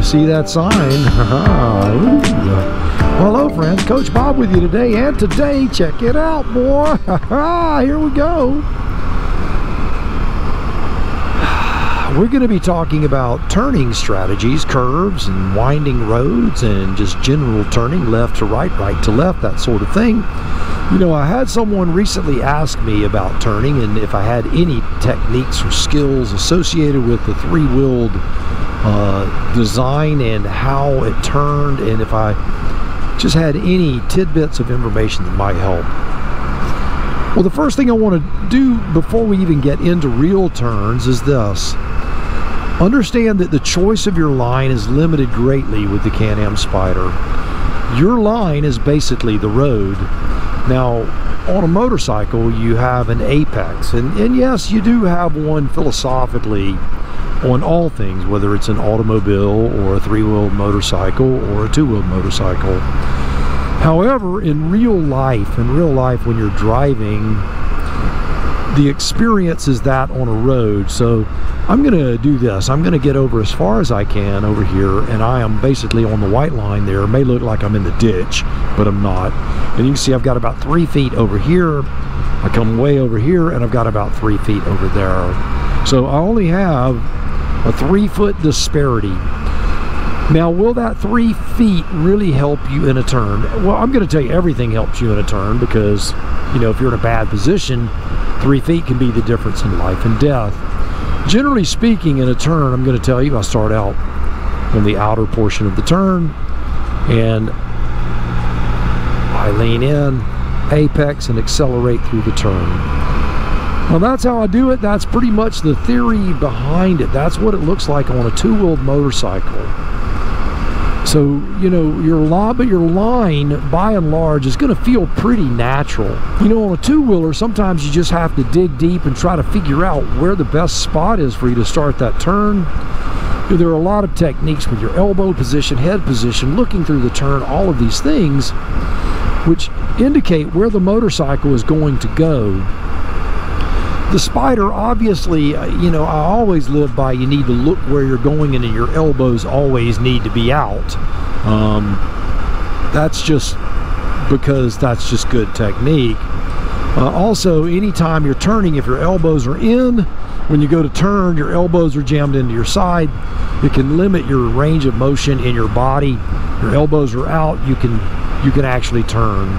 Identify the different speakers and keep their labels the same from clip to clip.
Speaker 1: See that sign? Hello friends, Coach Bob with you today, and today, check it out, boy. Here we go. We're going to be talking about turning strategies, curves and winding roads, and just general turning, left to right, right to left, that sort of thing. You know, I had someone recently ask me about turning and if I had any techniques or skills associated with the three-wheeled design and how it turned, and if I just had any tidbits of information that might help. Well, the first thing I want to do before we even get into real turns is this. Understand that the choice of your line is limited greatly with the Can-Am Spyder. Your line is basically the road. Now, on a motorcycle, you have an apex, and yes, you do have one philosophically on all things, whether it's an automobile or a three-wheeled motorcycle or a two-wheeled motorcycle. However, in real life when you're driving, the experience is that on a road. So I'm going to do this. I'm going to get over as far as I can over here, and I am basically on the white line there. It may look like I'm in the ditch, but I'm not. And you can see I've got about 3 feet over here. I come way over here, and I've got about 3 feet over there. So I only have a 3-foot disparity. Now, will that 3 feet really help you in a turn? Well, I'm going to tell you everything helps you in a turn, because, you know, if you're in a bad position, 3 feet can be the difference in life and death. Generally speaking, in a turn, I'm going to tell you, I start out on the outer portion of the turn, and I lean in, apex, and accelerate through the turn. Well, that's how I do it. That's pretty much the theory behind it. That's what it looks like on a two-wheeled motorcycle. So, you know, your line, by and large, is going to feel pretty natural. You know, on a two-wheeler, sometimes you just have to dig deep and try to figure out where the best spot is for you to start that turn. There are a lot of techniques with your elbow position, head position, looking through the turn, all of these things, which indicate where the motorcycle is going to go. The Spyder, obviously, you know, I always live by you need to look where you're going, and your elbows always need to be out. That's just because that's just good technique. Also, anytime you're turning, if your elbows are in, when you go to turn, your elbows are jammed into your side, it can limit your range of motion in your body. Your elbows are out, you can actually turn.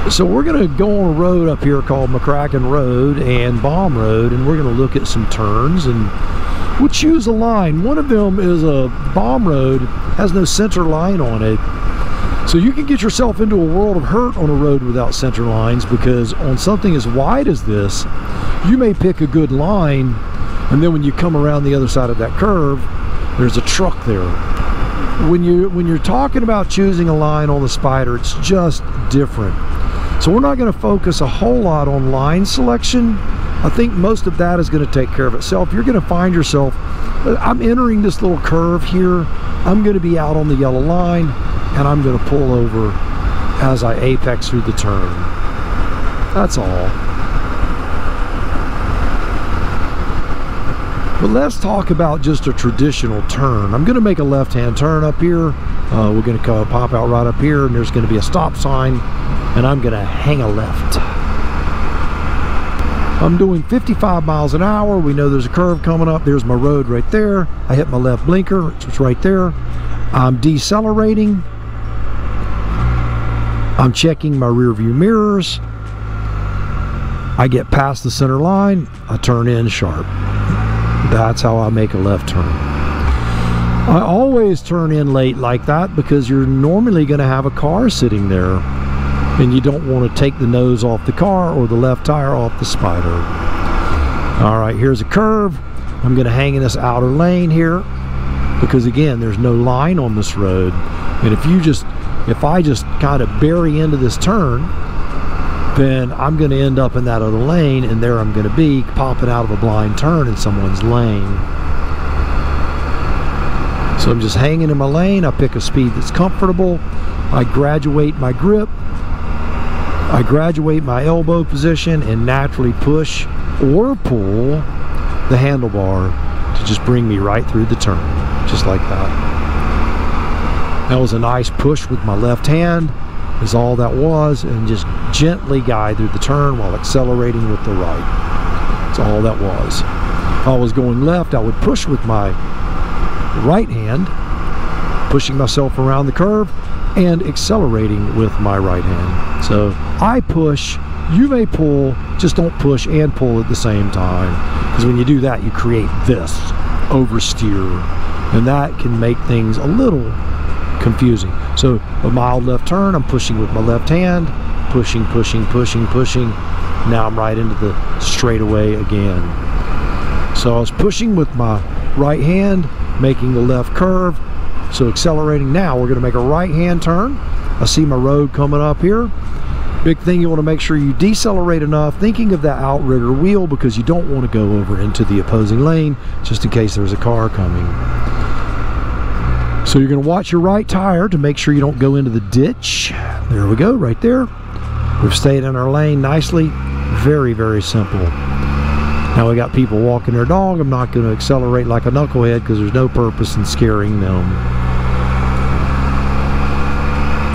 Speaker 1: So we're going to go on a road up here called McCracken Road and Baum Road, and we're going to look at some turns, and we'll choose a line. One of them is a Baum Road, has no center line on it. So you can get yourself into a world of hurt on a road without center lines, because on something as wide as this, you may pick a good line, and then when you come around the other side of that curve, there's a truck there. When you're talking about choosing a line on the Spyder, it's just different. So we're not going to focus a whole lot on line selection. I think most of that is going to take care of itself. You're going to find yourself, I'm entering this little curve here, I'm going to be out on the yellow line, and I'm going to pull over as I apex through the turn. That's all. But let's talk about just a traditional turn. I'm going to make a left-hand turn up here. We're going to pop out right up here, and there's going to be a stop sign, and I'm going to hang a left. I'm doing 55 miles an hour. We know there's a curve coming up. There's my road right there. I hit my left blinker, it's right there. I'm decelerating. I'm checking my rear view mirrors. I get past the center line. I turn in sharp. That's how I make a left turn. I always turn in late like that because you're normally going to have a car sitting there, and you don't want to take the nose off the car or the left tire off the Spyder. All right, here's a curve. I'm going to hang in this outer lane here because, again, there's no line on this road. And if I just kind of bury into this turn, then I'm going to end up in that other lane, and there I'm going to be popping out of a blind turn in someone's lane. So I'm just hanging in my lane. I pick a speed that's comfortable. I graduate my grip. I graduate my elbow position and naturally push or pull the handlebar to just bring me right through the turn, just like that. That was a nice push with my left hand, is all that was, and just gently guide through the turn while accelerating with the right. That's all that was. If I was going left, I would push with my right hand, pushing myself around the curve, and accelerating with my right hand. So I push, you may pull, just don't push and pull at the same time, because when you do that, you create this oversteer, and that can make things a little confusing. So a mild left turn, I'm pushing with my left hand, pushing, pushing, pushing, pushing. Now I'm right into the straightaway again. So I was pushing with my right hand, making the left curve, so accelerating. Now we're going to make a right hand turn. I see my road coming up here. Big thing, you want to make sure you decelerate enough, thinking of that outrigger wheel, because you don't want to go over into the opposing lane just in case there's a car coming. So you're going to watch your right tire to make sure you don't go into the ditch. There we go, right there. We've stayed in our lane nicely. Very, very simple. Now we got people walking their dog. I'm not going to accelerate like a knucklehead because there's no purpose in scaring them.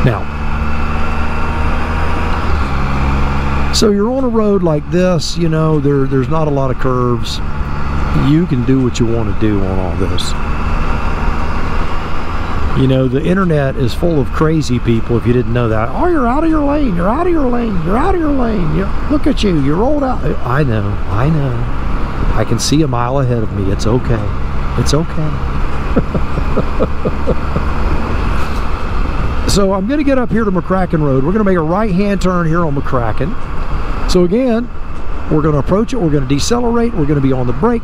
Speaker 1: Now, so you're on a road like this, you know, there's not a lot of curves. You can do what you want to do on all this. You know, the internet is full of crazy people, if you didn't know that. Oh, you're out of your lane, you're out of your lane, you're out of your lane. Look at you, you're rolled out. I know. I can see a mile ahead of me. It's okay. It's okay. So I'm going to get up here to McCracken Road. We're going to make a right-hand turn here on McCracken. So again, we're going to approach it. We're going to decelerate. We're going to be on the brake.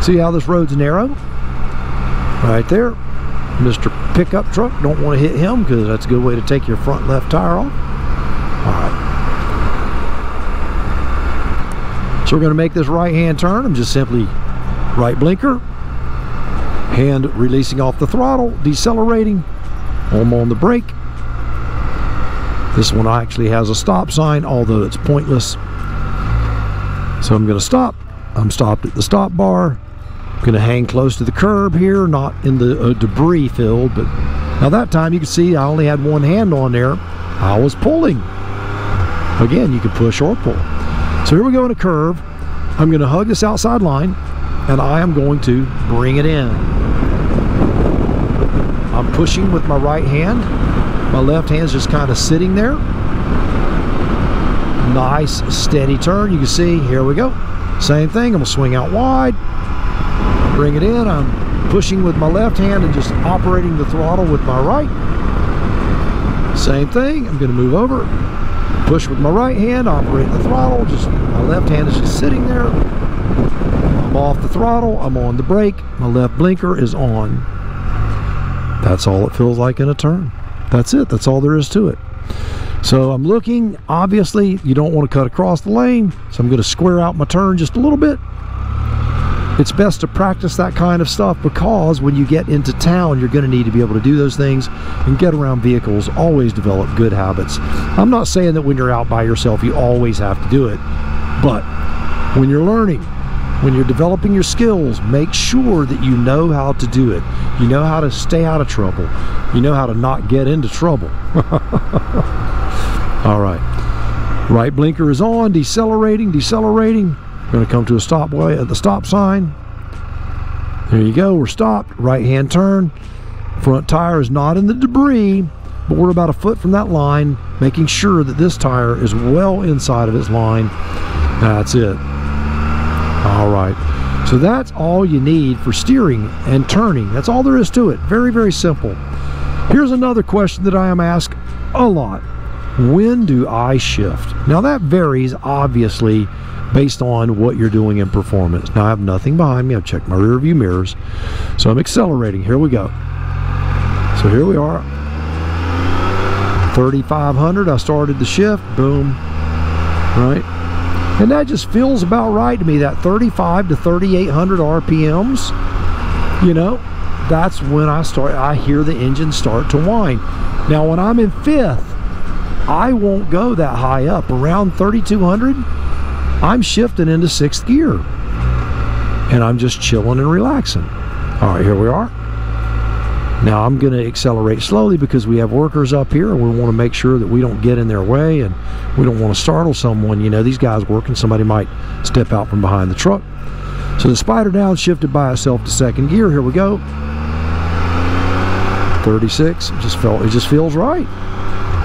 Speaker 1: See how this road's narrow? Right there. Mr. Pickup Truck, don't want to hit him because that's a good way to take your front left tire off. Alright. So we're going to make this right-hand turn. I'm just simply right blinker, hand releasing off the throttle, decelerating. I'm on the brake. This one actually has a stop sign, although it's pointless. So I'm going to stop. I'm stopped at the stop bar. I'm going to hang close to the curb here, not in the debris field, but now that time you can see I only had one hand on there. I was pulling. Again, you can push or pull. So here we go in a curve. I'm going to hug this outside line, and I am going to bring it in. I'm pushing with my right hand. My left hand's just kind of sitting there. Nice, steady turn. You can see, here we go. Same thing, I'm going to swing out wide. Bring it in. I'm pushing with my left hand and just operating the throttle with my right. Same thing. I'm going to move over, push with my right hand, operate the throttle. Just my left hand is just sitting there. I'm off the throttle. I'm on the brake. My left blinker is on. That's all it feels like in a turn. That's it. That's all there is to it. So I'm looking. Obviously, you don't want to cut across the lane, so I'm going to square out my turn just a little bit. It's best to practice that kind of stuff, because when you get into town, you're going to need to be able to do those things and get around vehicles. Always develop good habits. I'm not saying that when you're out by yourself, you always have to do it. But when you're learning, when you're developing your skills, make sure that you know how to do it. You know how to stay out of trouble. You know how to not get into trouble. All right. Right blinker is on, decelerating, decelerating. We're going to come to a stop way at the stop sign. There you go, we're stopped. Right hand turn. Front tire is not in the debris, but we're about a foot from that line, making sure that this tire is well inside of its line. That's it. All right. So that's all you need for steering and turning. That's all there is to it. Very, very simple. Here's another question that I am asked a lot. When do I shift? Now that varies, obviously, based on what you're doing in performance. Now I have nothing behind me. I've checked my rear view mirrors. So I'm accelerating. Here we go. So here we are. 3,500. I started the shift. Boom. Right? And that just feels about right to me. That 35 to 3,800 RPMs. You know, that's when I hear the engine start to whine. Now when I'm in fifth, I won't go that high up. Around 3,200, I'm shifting into sixth gear. and I'm just chilling and relaxing. All right, here we are. Now I'm going to accelerate slowly because we have workers up here, and we want to make sure that we don't get in their way, and we don't want to startle someone. You know, these guys working, somebody might step out from behind the truck. So the Spyder downshifted by itself to second gear. Here we go. 36. It just feels right.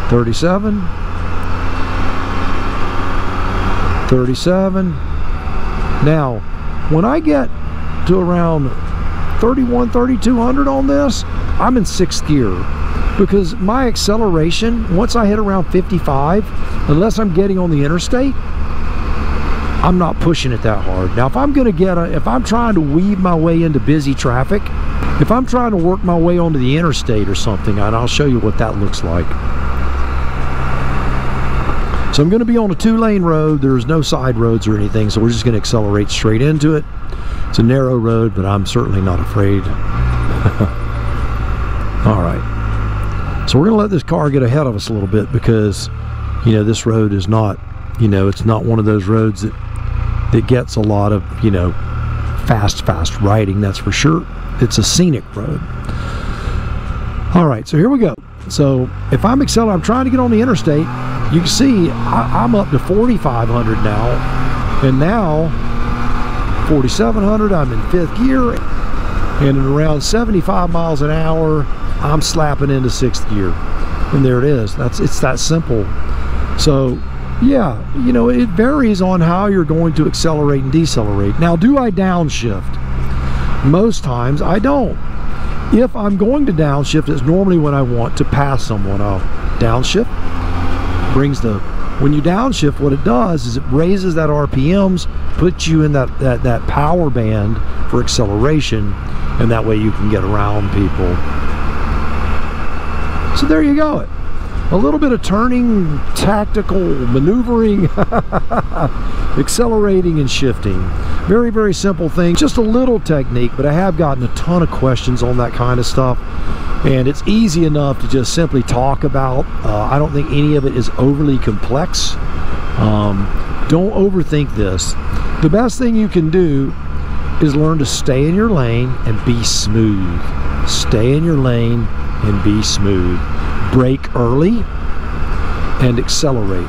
Speaker 1: 37. 37. Now, when I get to around 31, 3200 on this, I'm in 6th gear, because my acceleration, once I hit around 55, unless I'm getting on the interstate, I'm not pushing it that hard. Now, if I'm going to if I'm trying to weave my way into busy traffic, if I'm trying to work my way onto the interstate or something, and I'll show you what that looks like. So I'm going to be on a 2-lane road. There's no side roads or anything, so we're just going to accelerate straight into it. It's a narrow road, but I'm certainly not afraid. All right. So we're going to let this car get ahead of us a little bit, because, you know, this road is not, you know, it's not one of those roads that gets a lot of, you know, fast riding, that's for sure. It's a scenic road. All right, so here we go. So if I'm accelerating, I'm trying to get on the interstate. You can see I'm up to 4,500 now, and now 4,700. I'm in 5th gear, and at around 75 miles an hour, I'm slapping into 6th gear, and there it is. It's that simple. So yeah, you know, it varies on how you're going to accelerate and decelerate. Now, do I downshift? Most times I don't. If I'm going to downshift, it's normally when I want to pass someone. I'll downshift. When you downshift, what it does is it raises that RPMs, puts you in that power band for acceleration, and that way you can get around people. So there you go. A little bit of turning, tactical maneuvering, accelerating and shifting. Very, very simple thing. Just a little technique, but I have gotten a ton of questions on that kind of stuff. And it's easy enough to just simply talk about. I don't think any of it is overly complex. Don't overthink this. The best thing you can do is learn to stay in your lane and be smooth. Stay in your lane and be smooth. Brake early and accelerate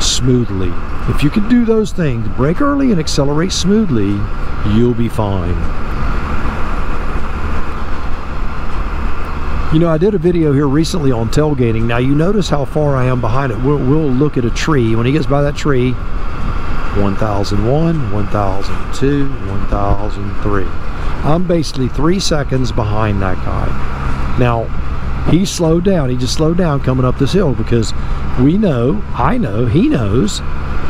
Speaker 1: smoothly. If you can do those things, brake early and accelerate smoothly, you'll be fine. You know, I did a video here recently on tailgating. Now, you notice how far I am behind it. We'll look at a tree. When he gets by that tree, 1001, 1002, 1003. I'm basically 3 seconds behind that guy. Now, he slowed down. He just slowed down coming up this hill, because we know, I know, he knows,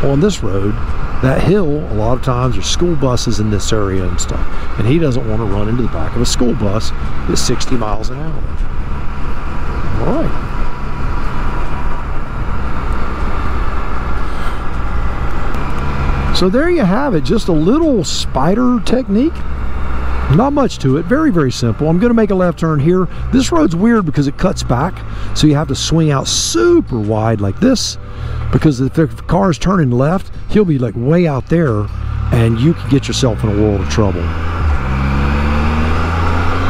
Speaker 1: on this road, that hill, a lot of times there's school buses in this area and stuff, and he doesn't want to run into the back of a school bus at 60 miles an hour. All right. So there you have it, just a little Spyder technique. Not much to it, very, very simple. I'm going to make a left turn here. This road's weird because it cuts back, so you have to swing out super wide like this, because if the car's turning left, he'll be like way out there, and you can get yourself in a world of trouble.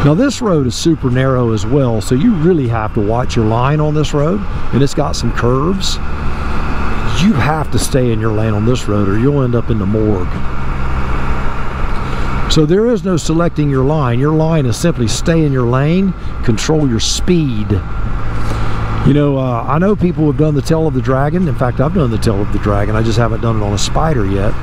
Speaker 1: Now, this road is super narrow as well, so you really have to watch your line on this road, and it's got some curves. You have to stay in your lane on this road, or you'll end up in the morgue. So there is no selecting your line. Your line is simply stay in your lane, control your speed. You know, I know people have done the tail of the dragon. In fact, I've done the tail of the dragon. I just haven't done it on a Spyder yet.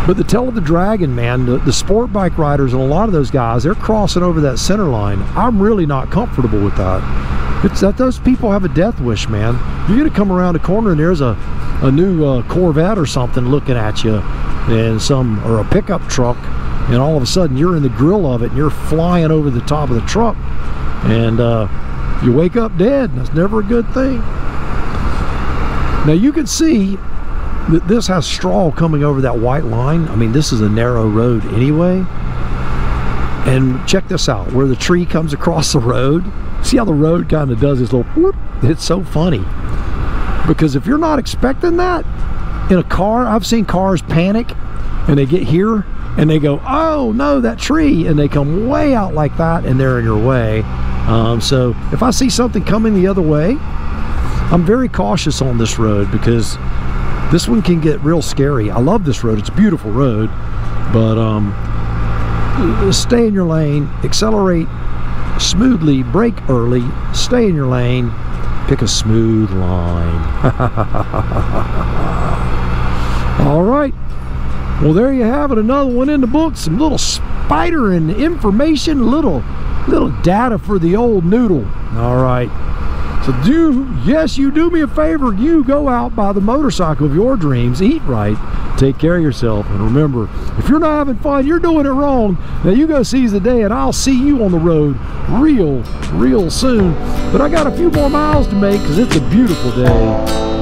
Speaker 1: But the tail of the dragon, man, the sport bike riders and a lot of those guys, they're crossing over that center line. I'm really not comfortable with that. It's that those people have a death wish, man. You're going to come around a corner and there's a new Corvette or something looking at you, and or a pickup truck, and all of a sudden you're in the grill of it and you're flying over the top of the truck, and you wake up dead. That's never a good thing. Now you can see that this has straw coming over that white line. I mean, this is a narrow road anyway. And check this out, where the tree comes across the road. See how the road kind of does this little whoop? It's so funny, because if you're not expecting that in a car, I've seen cars panic and they get here and they go, oh no, that tree, and they come way out like that and they're in your way. So if I see something coming the other way, I'm very cautious on this road because this one can get real scary. I love this road. It's a beautiful road, but stay in your lane, accelerate smoothly, brake early, stay in your lane, pick a smooth line. All right. Well, there you have it. Another one in the book. Some little Spyder and information, little data for the old noodle. All right. So you do me a favor. You go out, buy the motorcycle of your dreams, eat right, take care of yourself, and remember, if you're not having fun, you're doing it wrong. Now you go seize the day, and I'll see you on the road real soon. But I got a few more miles to make because it's a beautiful day.